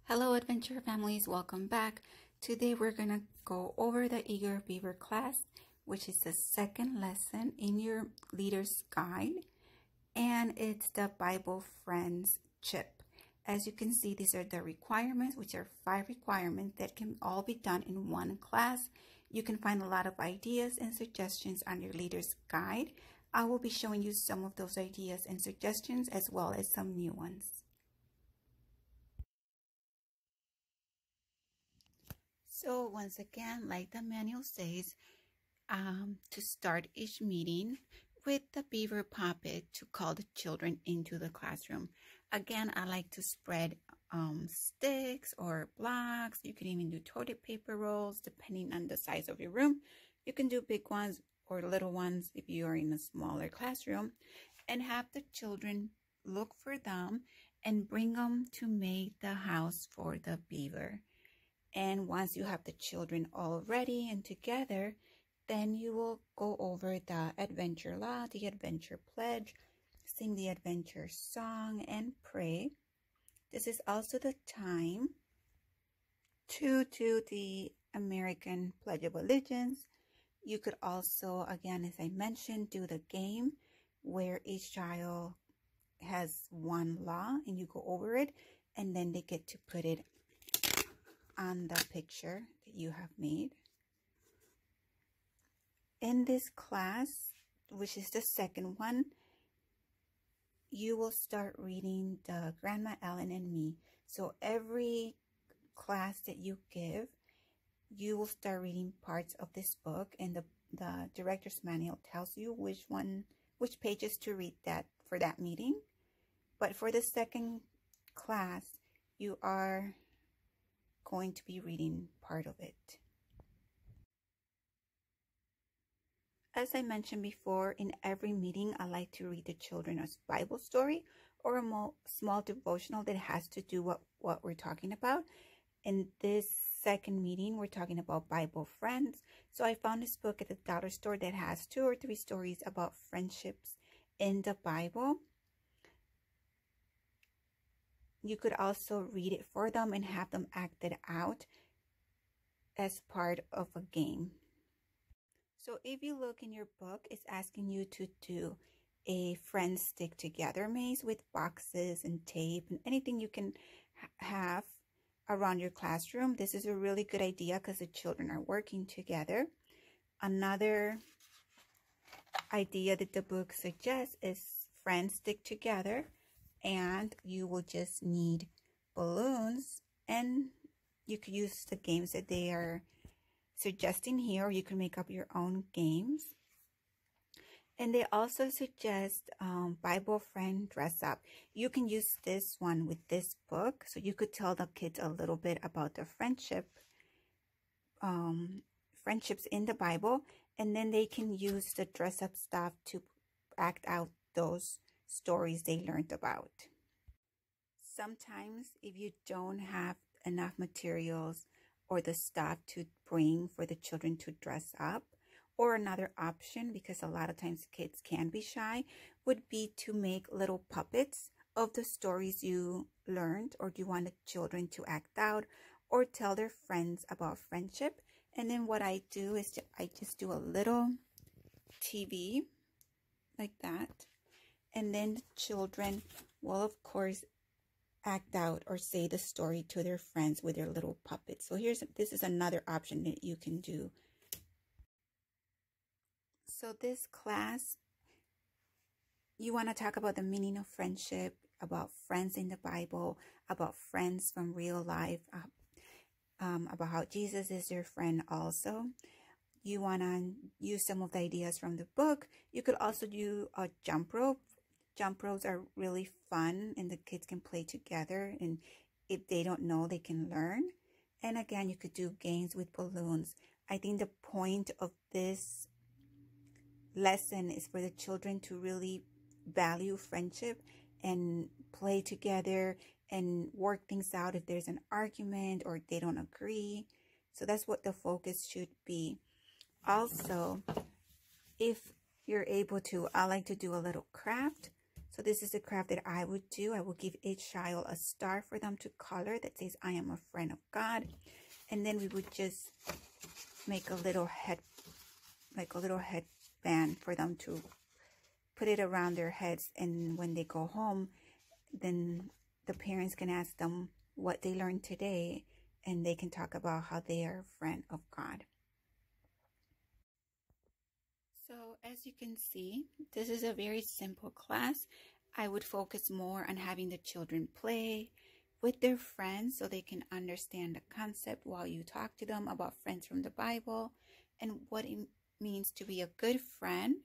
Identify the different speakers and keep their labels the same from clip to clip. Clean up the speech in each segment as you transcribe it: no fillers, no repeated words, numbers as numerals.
Speaker 1: Hello adventure families, welcome back. Today we're gonna go over the Eager Beaver class, which is the second lesson in your leader's guide, and it's the Bible Friendship. As you can see, these are the requirements, which are 5 requirements that can all be done in one class. You can find a lot of ideas and suggestions on your leader's guide. I will be showing you some of those ideas and suggestions as well as some new ones. So once again, like the manual says, to start each meeting with the beaver puppet to call the children into the classroom. Again, I like to spread sticks or blocks. You can even do toilet paper rolls depending on the size of your room. You can do big ones or little ones if you are in a smaller classroom, and have the children look for them and bring them to make the house for the beaver. And once you have the children all ready and together, then you will go over the adventure law, the adventure pledge, sing the adventure song, and pray. This is also the time to do the American Pledge of Allegiance. You could also, again, as I mentioned, do the game where each child has one law and you go over it, and then they get to put it on the picture that you have made. In this class, which is the second one, you will start reading the Grandma Ellen and Me. So every class that you give, you will start reading parts of this book, and the director's manual tells you which pages to read that for that meeting. But for the second class, you are going to be reading part of it. As I mentioned before, in every meeting, I like to read the children a Bible story or a small devotional that has to do what we're talking about. In this second meeting, we're talking about Bible friends. So I found this book at the dollar store that has 2 or 3 stories about friendships in the Bible. You could also read it for them and have them act it out as part of a game. So if you look in your book, it's asking you to do a friends stick together maze with boxes and tape and anything you can have around your classroom. This is a really good idea because the children are working together. Another idea that the book suggests is friends stick together, and you will just need balloons, and you could use the games that they are suggesting here, or you can make up your own games. And they also suggest Bible friend dress up. You can use this one with this book, so you could tell the kids a little bit about the friendships in the Bible, and then they can use the dress up stuff to act out those stories they learned about. Sometimes if you don't have enough materials or the stuff to bring for the children to dress up, or another option, because a lot of times kids can be shy, would be to make little puppets of the stories you learned or you want the children to act out or tell their friends about friendship. And then what I do is I just do a little TV like that, and then the children will of course act out or say the story to their friends with their little puppets. So this is another option that you can do. So this class, you want to talk about the meaning of friendship, about friends in the Bible, about friends from real life, about how Jesus is your friend also. You want to use some of the ideas from the book. You could also do a jump rope. Jump ropes are really fun and the kids can play together, and if they don't know, they can learn. And again, you could do games with balloons. I think the point of this lesson is for the children to really value friendship and play together and work things out if there's an argument or they don't agree. So that's what the focus should be. Also, if you're able to, I like to do a little craft. So this is a craft that I would do. I will give each child a star for them to color that says, I am a friend of God. And then we would just make a little headband for them to put it around their heads. And when they go home, then the parents can ask them what they learned today, and they can talk about how they are a friend of God. So as you can see, this is a very simple class. I would focus more on having the children play with their friends so they can understand the concept while you talk to them about friends from the Bible and what it means to be a good friend.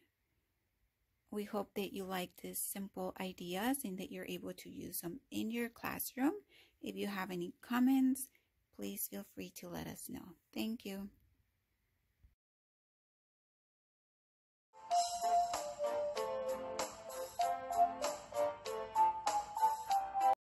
Speaker 1: We hope that you like these simple ideas and that you're able to use them in your classroom. If you have any comments, please feel free to let us know. Thank you.